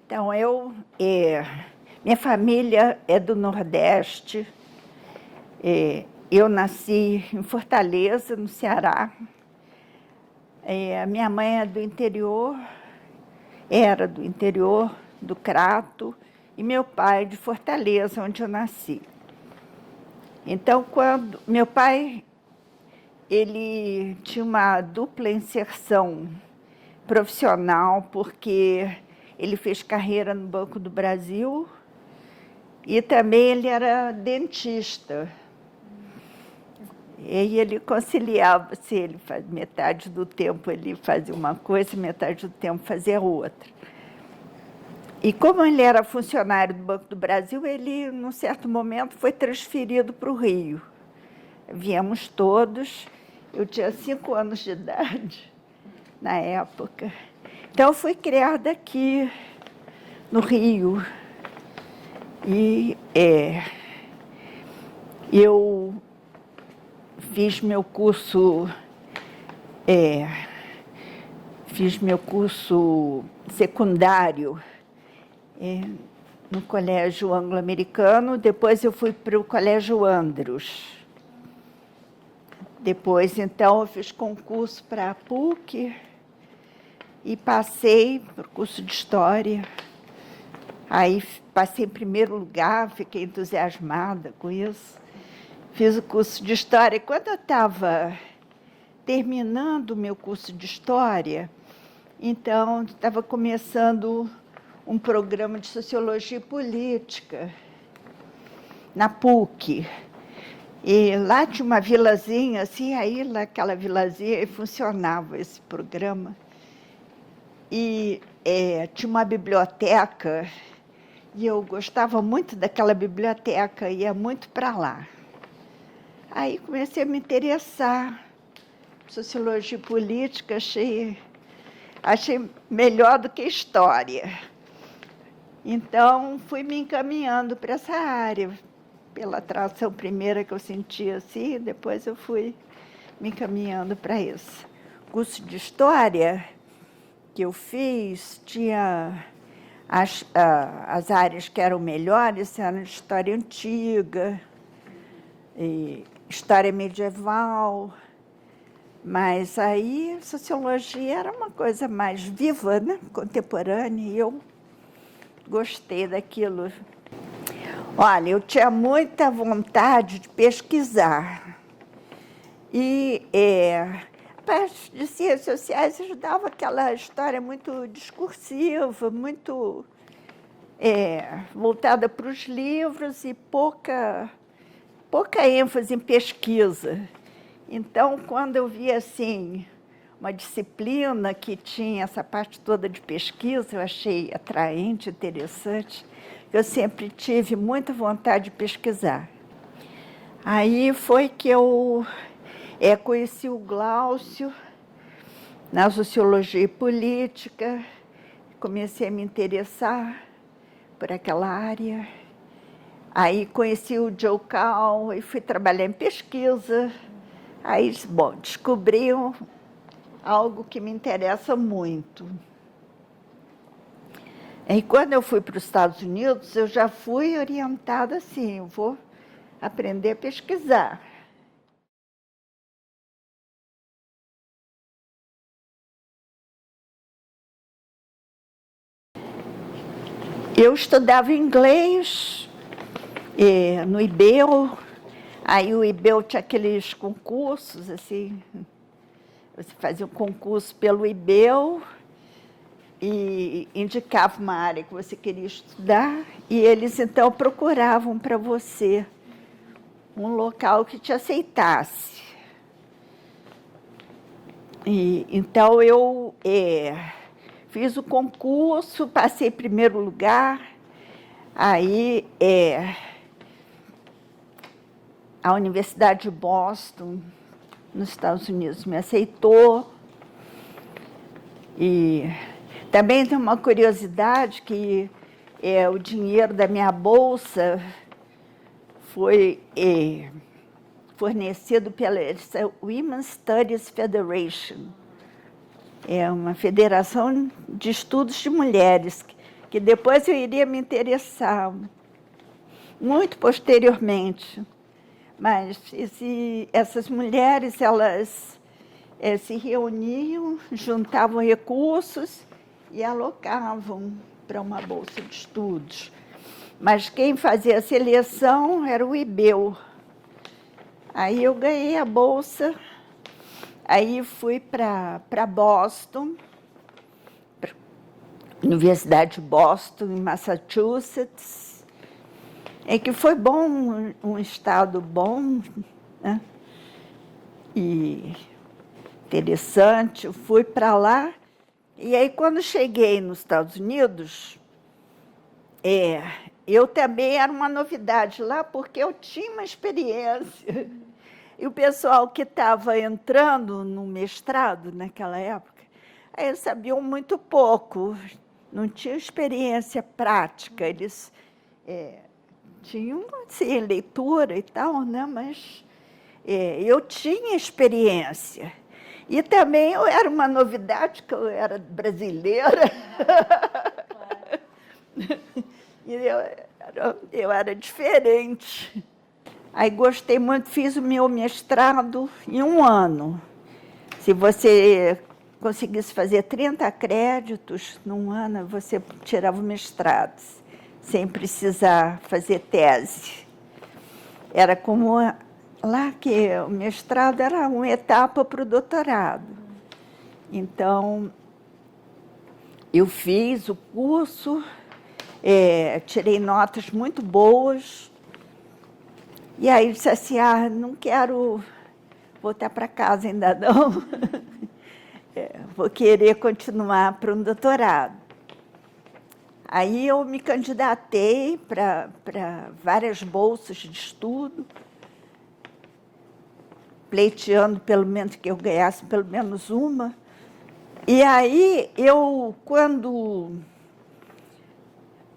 Então, minha família é do Nordeste. Eu nasci em Fortaleza, no Ceará. A minha mãe é do interior, era do interior, do Crato, e meu pai de Fortaleza, onde eu nasci. Então, quando meu pai, ele tinha uma dupla inserção profissional, porque ele fez carreira no Banco do Brasil e também ele era dentista. E ele conciliava, se ele faz metade do tempo ele fazia uma coisa, metade do tempo fazia outra. E como ele era funcionário do Banco do Brasil, ele, num certo momento, foi transferido para o Rio. Viemos todos, eu tinha 5 anos de idade na época. Então, eu fui criada aqui no Rio. E eu fiz meu curso secundário no Colégio Anglo-Americano. Depois eu fui para o Colégio Andros. Depois, então, eu fiz concurso para a PUC e passei para o curso de História. Aí passei em primeiro lugar, fiquei entusiasmada com isso. Fiz o curso de História. E quando eu estava terminando o meu curso de História, então estava começando um programa de Sociologia e Política na PUC. E lá tinha uma vilazinha, assim, aí naquela vilazinha funcionava esse programa. E tinha uma biblioteca, e eu gostava muito daquela biblioteca, ia muito para lá. Aí comecei a me interessar por sociologia e política, achei melhor do que história. Então, fui me encaminhando para essa área, pela atração primeira que eu sentia assim, depois eu fui me encaminhando para isso. O curso de História que eu fiz tinha as áreas que eram melhores, eram História Antiga, e História Medieval, mas aí Sociologia era uma coisa mais viva, né? Contemporânea, e eu gostei daquilo. Olha, eu tinha muita vontade de pesquisar. E a parte de ciências sociais ajudava aquela história muito discursiva, muito voltada para os livros e pouca ênfase em pesquisa. Então, quando eu via assim, uma disciplina que tinha essa parte toda de pesquisa, eu achei atraente, interessante. Eu sempre tive muita vontade de pesquisar. Aí foi que eu conheci o Glaucio na Sociologia e Política, comecei a me interessar por aquela área. Aí conheci o Joe Cal e fui trabalhar em pesquisa. Aí, bom, descobri algo que me interessa muito. E quando eu fui para os Estados Unidos, eu já fui orientada assim, eu vou aprender a pesquisar. Eu estudava inglês no IBEL, aí o IBEL tinha aqueles concursos, assim, você fazia um concurso pelo IBEL e indicava uma área que você queria estudar, e eles, então, procuravam para você um local que te aceitasse. Então, eu fiz o concurso, passei em primeiro lugar, aí a Universidade de Boston, nos Estados Unidos, me aceitou. E também tem uma curiosidade que o dinheiro da minha bolsa foi fornecido pela Women's Studies Federation. É uma federação de estudos de mulheres que depois eu iria me interessar muito posteriormente. Mas essas mulheres, elas se reuniam, juntavam recursos e alocavam para uma bolsa de estudos. Mas quem fazia a seleção era o IBEU. Aí eu ganhei a bolsa, aí fui para Boston, Universidade de Boston, em Massachusetts, que foi bom, um estado bom, né? E interessante. Fui para lá, e aí quando cheguei nos Estados Unidos, eu também era uma novidade lá, porque eu tinha uma experiência. E o pessoal que estava entrando no mestrado naquela época, eles sabiam muito pouco, não tinham experiência prática. Eles tinham, assim, leitura e tal, né? Mas eu tinha experiência. E também eu era uma novidade, que eu era brasileira. E eu era diferente. Aí gostei muito, fiz o meu mestrado em 1 ano. Se você conseguisse fazer 30 créditos num ano, você tirava o mestrado, sem precisar fazer tese. Era como lá que o mestrado era uma etapa para o doutorado. Então, eu fiz o curso, tirei notas muito boas. E aí eu disse assim, não quero voltar para casa ainda não. Vou querer continuar para um doutorado. Aí eu me candidatei para várias bolsas de estudo, pleiteando pelo menos que eu ganhasse pelo menos uma. E aí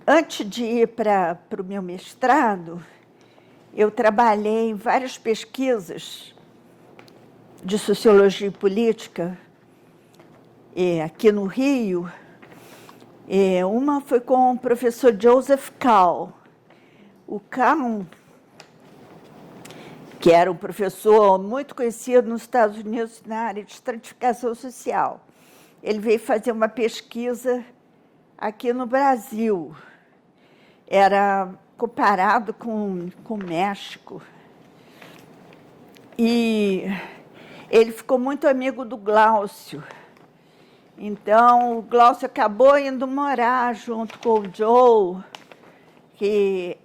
antes de ir para o meu mestrado, eu trabalhei em várias pesquisas de sociologia e política, aqui no Rio. Uma foi com o professor Joseph Kahl. O Kahl, que era um professor muito conhecido nos Estados Unidos na área de estratificação social, ele veio fazer uma pesquisa aqui no Brasil. Era comparado com o México. E ele ficou muito amigo do Glaucio. Então, o Glaucio acabou indo morar junto com o Joe, que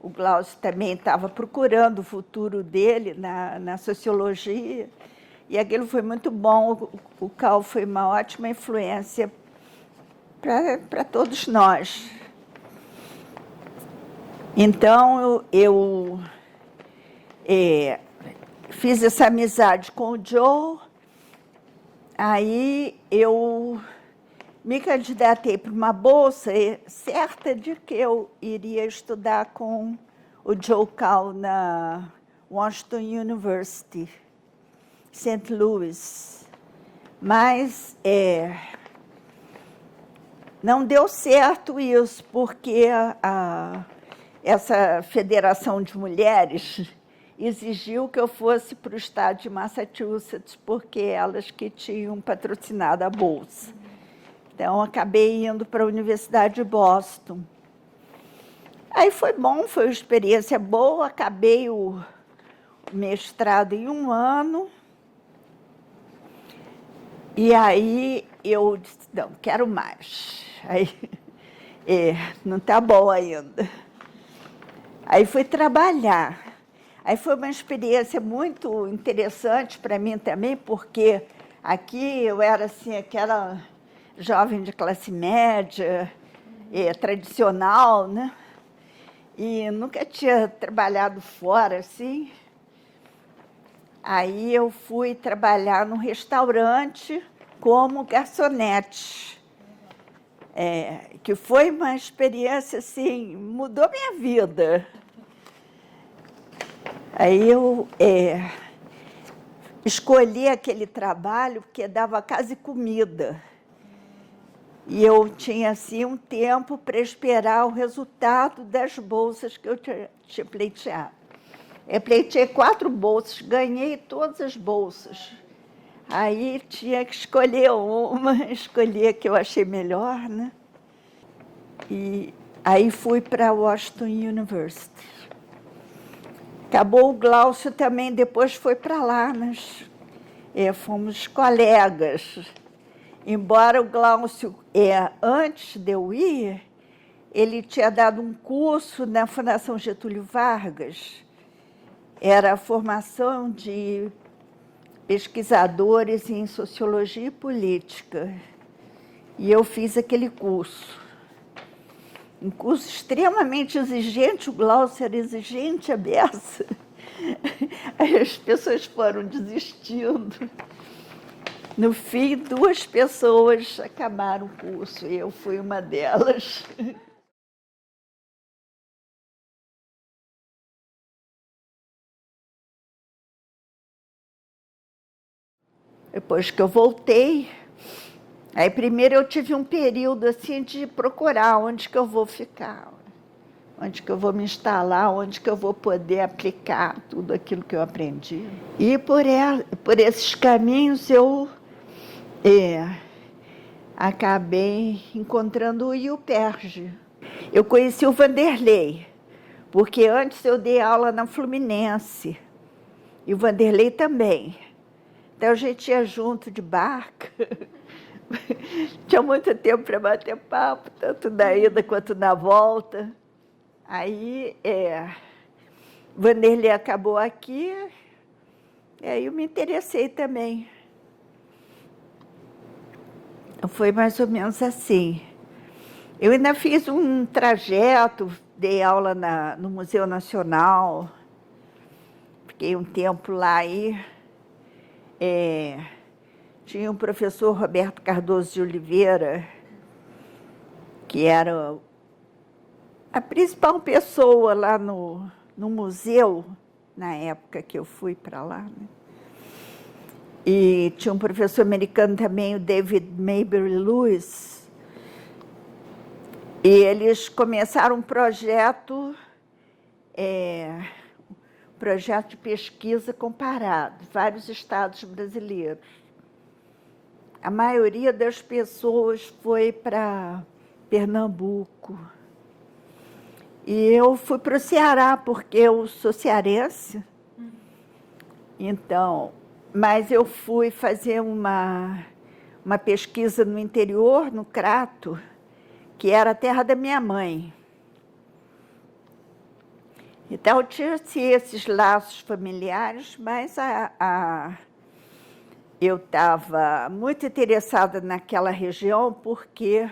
o Glaucio também estava procurando o futuro dele na sociologia, e aquilo foi muito bom. O Kahl foi uma ótima influência para todos nós. Então, eu fiz essa amizade com o Joe. Aí eu me candidatei para uma bolsa, certa de que eu iria estudar com o Joe Kahl na Washington University, St. Louis. Mas não deu certo isso, porque essa federação de mulheres exigiu que eu fosse para o estado de Massachusetts, porque elas que tinham patrocinado a bolsa. Então, acabei indo para a Universidade de Boston. Aí foi bom, foi uma experiência boa, acabei o mestrado em 1 ano. E aí eu disse, não, quero mais. Aí, não está bom ainda. Aí fui trabalhar. Aí foi uma experiência muito interessante para mim também, porque aqui eu era assim, aquela jovem de classe média, tradicional, né? E nunca tinha trabalhado fora, assim. Aí eu fui trabalhar num restaurante como garçonete, que foi uma experiência, assim, mudou minha vida. Aí eu escolhi aquele trabalho porque dava casa e comida. E eu tinha, assim, um tempo para esperar o resultado das bolsas que eu tinha pleiteado. Eu pleiteei 4 bolsas, ganhei todas as bolsas. Aí tinha que escolher uma, escolhi a que eu achei melhor, né? E aí fui para Washington University. Acabou o Glaucio também, depois foi para lá, mas fomos colegas. Embora o Glaucio, antes de eu ir, ele tinha dado um curso na Fundação Getúlio Vargas, era a formação de pesquisadores em sociologia e política. E eu fiz aquele curso. Um curso extremamente exigente, o Glaucio era exigente, a beça. Aí as pessoas foram desistindo. No fim, 2 pessoas acabaram o curso, e eu fui uma delas. Depois que eu voltei, aí primeiro eu tive um período assim de procurar onde que eu vou ficar, onde que eu vou me instalar, onde que eu vou poder aplicar tudo aquilo que eu aprendi. E por esses caminhos eu acabei encontrando o IUPERJ. Eu conheci o Vanderlei, porque antes eu dei aula na Fluminense, e o Vanderlei também. Então a gente ia junto de barca, tinha muito tempo para bater papo, tanto na ida quanto na volta. Aí o Vanderlei acabou aqui, e aí eu me interessei também. Foi mais ou menos assim. Eu ainda fiz um trajeto, dei aula no Museu Nacional, fiquei um tempo lá aí. Tinha um professor, Roberto Cardoso de Oliveira, que era a principal pessoa lá no museu, na época que eu fui para lá, né? E tinha um professor americano também, o David Maybury Lewis, e eles começaram um projeto de pesquisa comparado, vários estados brasileiros. A maioria das pessoas foi para Pernambuco. E eu fui para o Ceará, porque eu sou cearense. Então, mas eu fui fazer uma pesquisa no interior, no Crato, que era a terra da minha mãe. Então, tinha esses laços familiares, mas eu estava muito interessada naquela região porque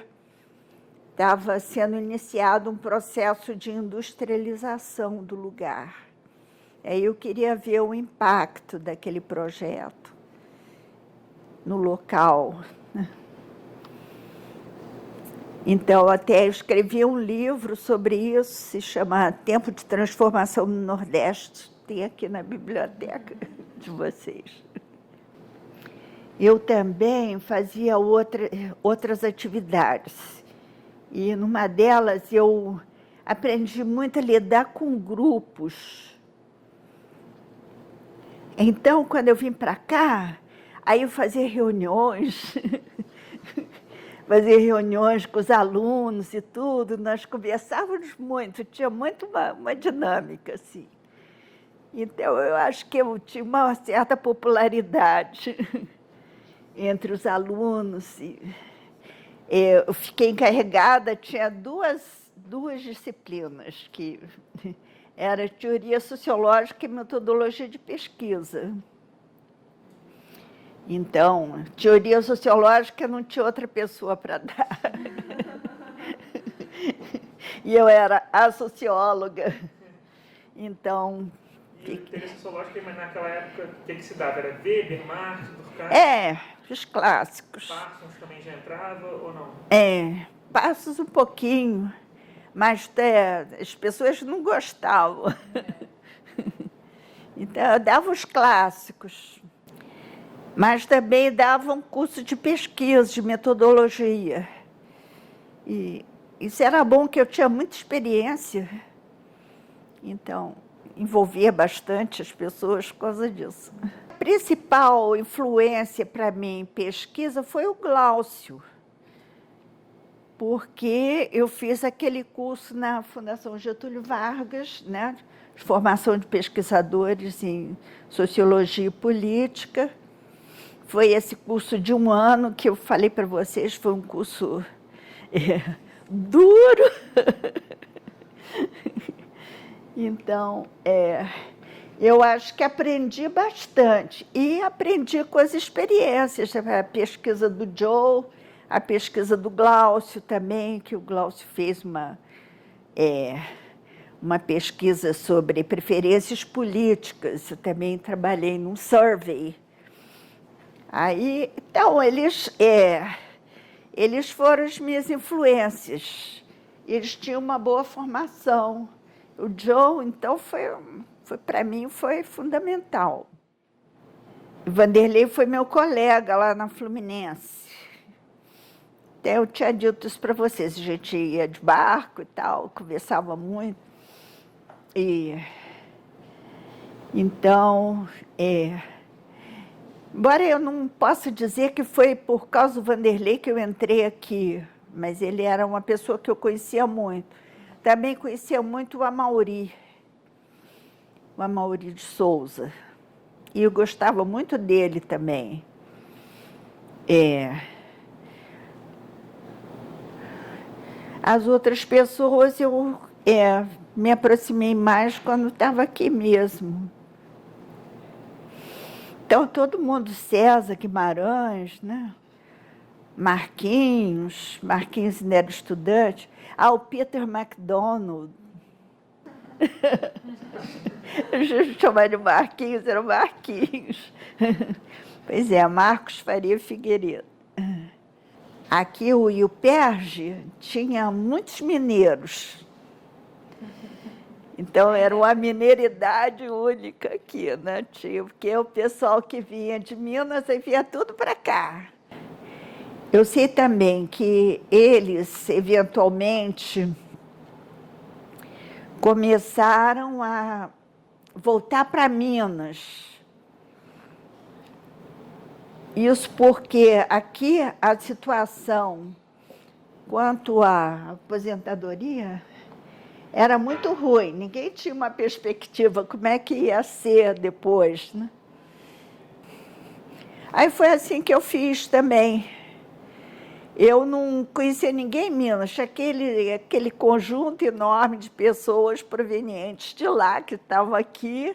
estava sendo iniciado um processo de industrialização do lugar. Aí eu queria ver o impacto daquele projeto no local. Então, até eu escrevi um livro sobre isso, se chama Tempo de Transformação no Nordeste, tem aqui na biblioteca de vocês. Eu também fazia outras atividades, e numa delas eu aprendi muito a lidar com grupos. Então, quando eu vim para cá, aí eu fazia reuniões, com os alunos e tudo, nós conversávamos muito, tinha muito uma dinâmica, assim. Então, eu acho que eu tinha uma certa popularidade entre os alunos. Eu fiquei encarregada, tinha duas disciplinas, que era teoria sociológica e metodologia de pesquisa. Então, teoria sociológica não tinha outra pessoa para dar. E eu era a socióloga. Então... E teoria sociológica, mas naquela época, o que se dava? Era Weber, Marx, Durkheim? Os clássicos. Parsons também já entrava ou não? Parsons um pouquinho, mas as pessoas não gostavam. Então, eu dava os clássicos. Mas também dava um curso de pesquisa, de metodologia. E isso era bom, que eu tinha muita experiência. Então, envolvia bastante as pessoas por causa disso. A principal influência para mim em pesquisa foi o Glaucio, porque eu fiz aquele curso na Fundação Getúlio Vargas, né, de formação de pesquisadores em Sociologia e Política. Foi esse curso de 1 ano que eu falei para vocês, foi um curso duro. Então, eu acho que aprendi bastante. E aprendi com as experiências, a pesquisa do Joe, a pesquisa do Glaucio também, que o Glaucio fez uma pesquisa sobre preferências políticas. Eu também trabalhei num survey. Aí, então, eles foram as minhas influências. Eles tinham uma boa formação. O Joe, então, para mim, foi fundamental. O Vanderlei foi meu colega lá na Fluminense. Até eu tinha dito isso para vocês, a gente ia de barco e tal, conversava muito. Então, embora eu não possa dizer que foi por causa do Vanderlei que eu entrei aqui, mas ele era uma pessoa que eu conhecia muito. Também conhecia muito o Amaury de Souza. E eu gostava muito dele também. As outras pessoas eu me aproximei mais quando estava aqui mesmo. Então, todo mundo, César Guimarães, né? Marquinhos ainda era estudante. O Peter MacDonald. Eu chamava de Marquinhos, era Marquinhos. Pois é, Marcos Faria Figueiredo. Aqui o IUPERJ tinha muitos mineiros. Então, era uma mineiridade única aqui, né? Porque o pessoal que vinha de Minas, aí vinha tudo para cá. Eu sei também que eles, eventualmente, começaram a voltar para Minas. Isso porque aqui a situação quanto à aposentadoria era muito ruim. Ninguém tinha uma perspectiva como é que ia ser depois, né? Aí foi assim que eu fiz também. Eu não conhecia ninguém em Minas, tinha aquele conjunto enorme de pessoas provenientes de lá, que estavam aqui,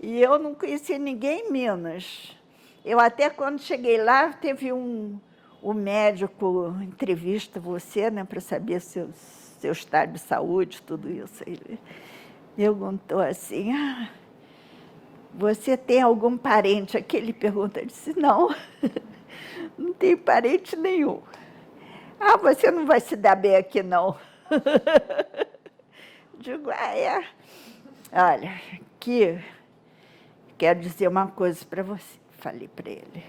e eu não conhecia ninguém em Minas. Eu até, quando cheguei lá, teve um médico entrevista você, né, para saber seu estado de saúde, tudo isso. Ele perguntou assim, você tem algum parente aqui? Ele pergunta, eu disse, não. Não tem parente nenhum. Você não vai se dar bem aqui, não. Digo, é. Olha, aqui, quero dizer uma coisa para você, falei para ele.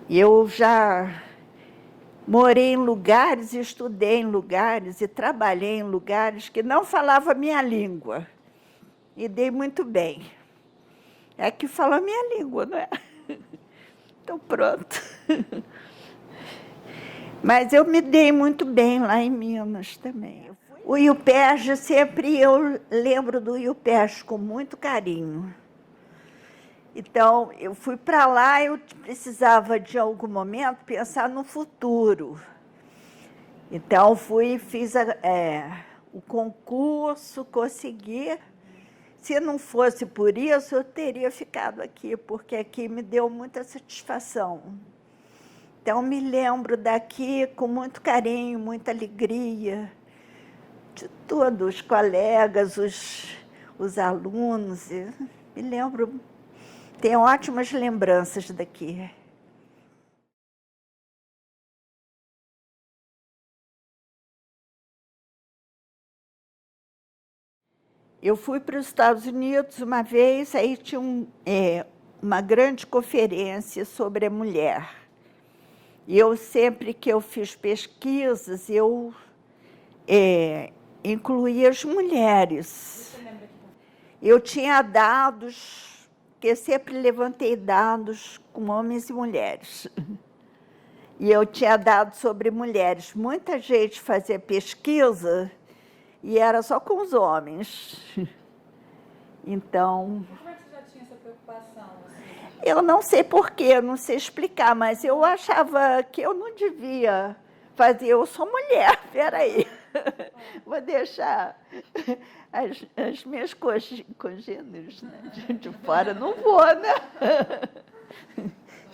Eu já morei em lugares, estudei em lugares e trabalhei em lugares que não falavam a minha língua. E dei muito bem. É que fala a minha língua, não é? Então, pronto. Mas eu me dei muito bem lá em Minas também. O IUPERJ, sempre eu lembro do IUPERJ com muito carinho. Então, eu fui para lá, eu precisava, de algum momento, pensar no futuro. Então, fiz o concurso, consegui. Se não fosse por isso, eu teria ficado aqui, porque aqui me deu muita satisfação. Então, me lembro daqui com muito carinho, muita alegria, de todos os colegas, os alunos. Me lembro, tenho ótimas lembranças daqui. Eu fui para os Estados Unidos uma vez, aí tinha uma grande conferência sobre a mulher. E eu sempre que eu fiz pesquisas, eu incluía as mulheres. Você lembra que... Eu tinha dados, porque eu sempre levantei dados com homens e mulheres. E eu tinha dados sobre mulheres. Muita gente fazia pesquisa e era só com os homens. Então... Como é que você já tinha essa preocupação? Assim? Eu não sei porquê, eu não sei explicar, mas eu achava que eu não devia fazer. Eu sou mulher, peraí. Vou deixar as minhas congêneres, né, de fora, não vou, né?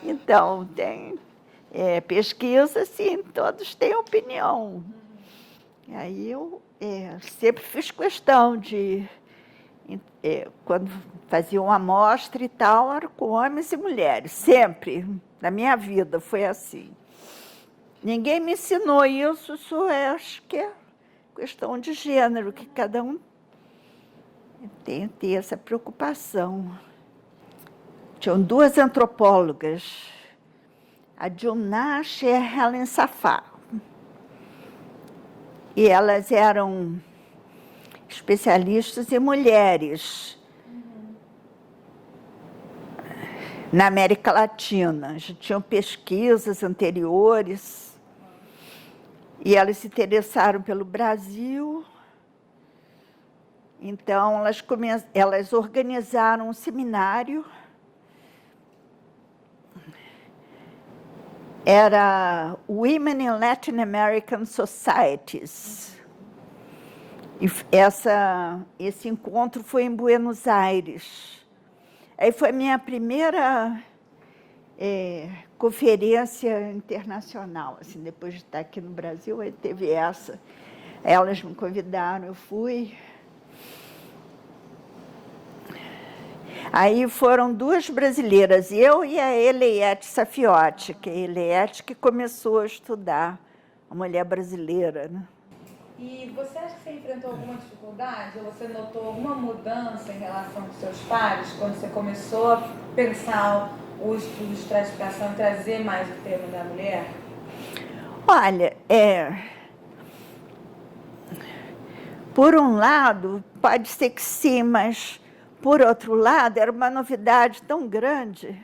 Então, tem pesquisa, sim, todos têm opinião. E aí eu sempre fiz questão de... quando fazia uma amostra e tal, era com homens e mulheres, sempre, na minha vida foi assim. Ninguém me ensinou isso, acho que é questão de gênero, que cada um tem que ter essa preocupação. Tinham duas antropólogas, a Junash e a Helen Safar, e elas eram especialistas em mulheres na América Latina. Já tinham pesquisas anteriores e elas se interessaram pelo Brasil. Então, elas organizaram um seminário. Era Women in Latin American Societies. E esse encontro foi em Buenos Aires. Aí foi a minha primeira conferência internacional, assim, depois de estar aqui no Brasil, aí teve essa. Elas me convidaram, eu fui. Aí foram duas brasileiras, eu e a Eliette Safiotti, que é a Eliette que começou a estudar a mulher brasileira, né? E você acha que você enfrentou alguma dificuldade, ou você notou alguma mudança em relação aos seus pares, quando você começou a pensar o estudo de estratificação e trazer mais o tema da mulher? Olha, por um lado, pode ser que sim, mas, por outro lado, era uma novidade tão grande.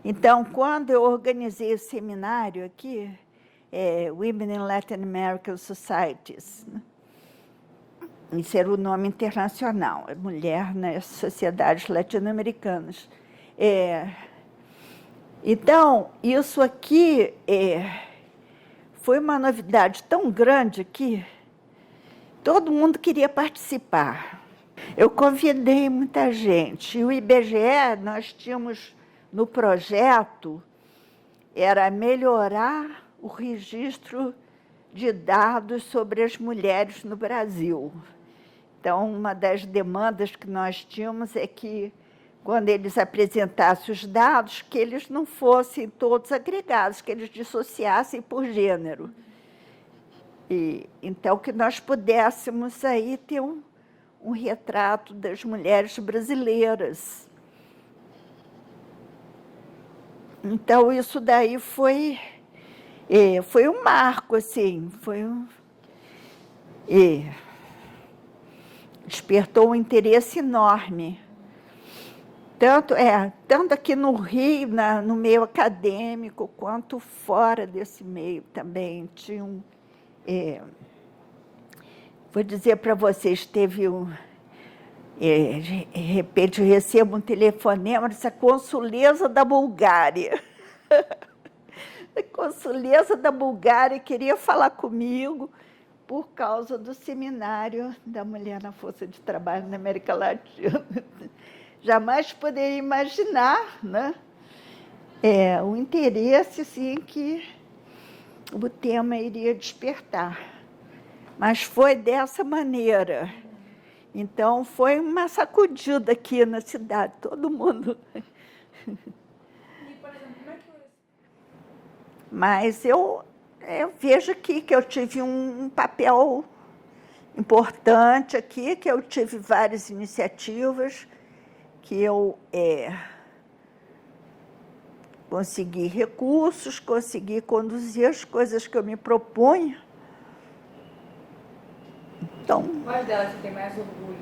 Então, quando eu organizei o seminário aqui, Women in Latin American Societies, né? Isso era o nome internacional, mulher nas sociedades latino-americanas. Então, isso aqui foi uma novidade tão grande que todo mundo queria participar. Eu convidei muita gente. E o IBGE, nós tínhamos no projeto, era melhorar o registro de dados sobre as mulheres no Brasil. Então, uma das demandas que nós tínhamos é que, quando eles apresentassem os dados, que eles não fossem todos agregados, que eles dissociassem por gênero. Então, que nós pudéssemos aí ter um retrato das mulheres brasileiras. Então, isso daí foi um marco, assim, despertou um interesse enorme. Tanto aqui no Rio, no meio acadêmico, quanto fora desse meio também. Vou dizer para vocês, teve de repente eu recebo um telefonema dessa consuleza da Bulgária. A consuleza da Bulgária queria falar comigo por causa do seminário da mulher na força de trabalho na América Latina. Jamais poderia imaginar, né? O interesse, sim, que o tema iria despertar. Mas foi dessa maneira. Então, foi uma sacudida aqui na cidade, todo mundo. E, por exemplo, como é que... Mas eu vejo aqui que eu tive um papel importante aqui, que eu tive várias iniciativas, que eu conseguir recursos, conseguir conduzir as coisas que eu me proponho. Então, qual delas você tem mais orgulho?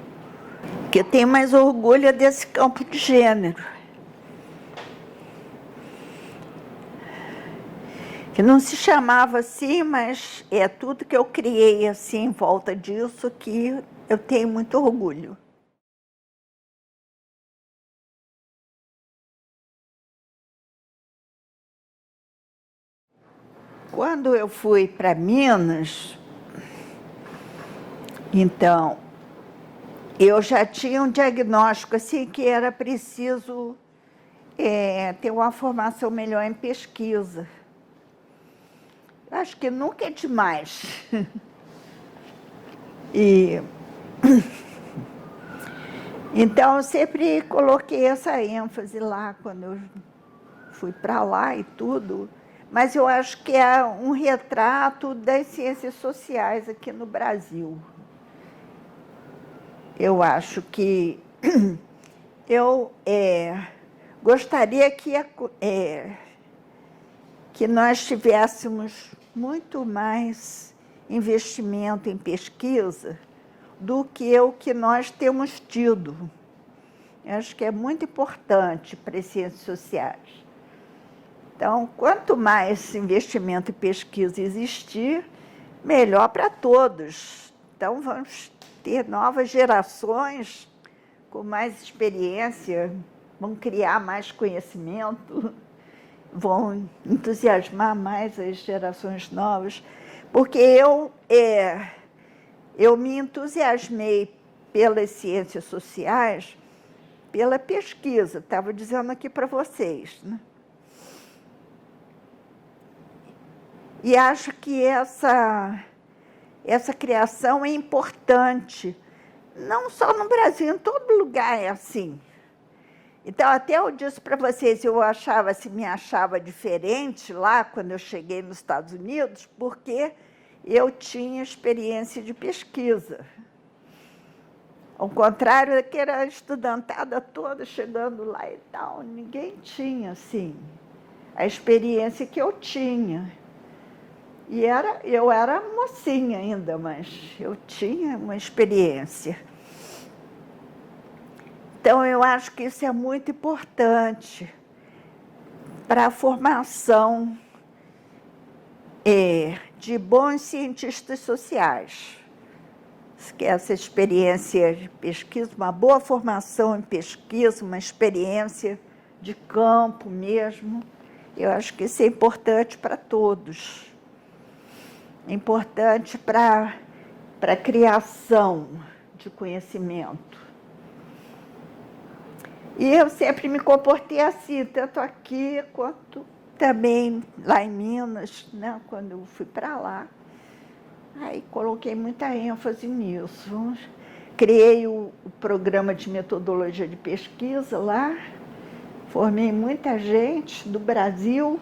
O que eu tenho mais orgulho é desse campo de gênero. Que não se chamava assim, mas é tudo que eu criei assim em volta disso que eu tenho muito orgulho. Quando eu fui para Minas, então, eu já tinha um diagnóstico assim que era preciso ter uma formação melhor em pesquisa. Acho que nunca é demais. Então, eu sempre coloquei essa ênfase lá, quando eu fui para lá e tudo. Mas eu acho que é um retrato das ciências sociais aqui no Brasil. Eu acho que eu gostaria que nós tivéssemos muito mais investimento em pesquisa do que o que nós temos tido. Eu acho que é muito importante para as ciências sociais. Então, quanto mais investimento em pesquisa existir, melhor para todos. Então, vamos ter novas gerações com mais experiência, vão criar mais conhecimento, vão entusiasmar mais as gerações novas, porque eu me entusiasmei pelas ciências sociais, pela pesquisa, estava dizendo aqui para vocês, né? E acho que essa criação é importante, não só no Brasil, em todo lugar é assim. Então, até eu disse para vocês, eu me achava diferente lá, quando eu cheguei nos Estados Unidos, porque eu tinha experiência de pesquisa. Ao contrário, que era a estudantada toda chegando lá e tal, ninguém tinha, assim, a experiência que eu tinha. E eu era mocinha ainda, mas eu tinha uma experiência. Então, eu acho que isso é muito importante para a formação de bons cientistas sociais. Que essa experiência de pesquisa, uma boa formação em pesquisa, uma experiência de campo mesmo, eu acho que isso é importante para todos. É importante para a criação de conhecimento. E eu sempre me comportei assim, tanto aqui quanto também lá em Minas, né, quando eu fui para lá. Aí coloquei muita ênfase nisso. Criei o programa de metodologia de pesquisa lá, formei muita gente do Brasil.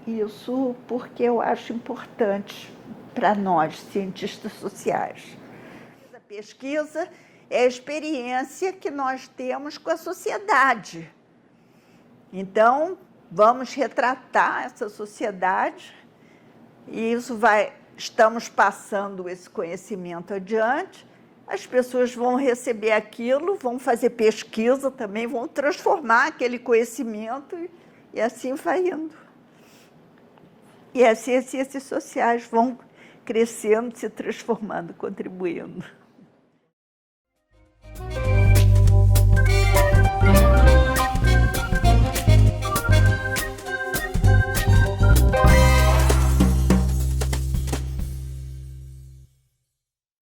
Isso porque eu acho importante para nós, cientistas sociais. A pesquisa é a experiência que nós temos com a sociedade. Então, vamos retratar essa sociedade e estamos passando esse conhecimento adiante, as pessoas vão receber aquilo, vão fazer pesquisa também, vão transformar aquele conhecimento e assim vai indo. E assim as ciências sociais vão crescendo, se transformando, contribuindo.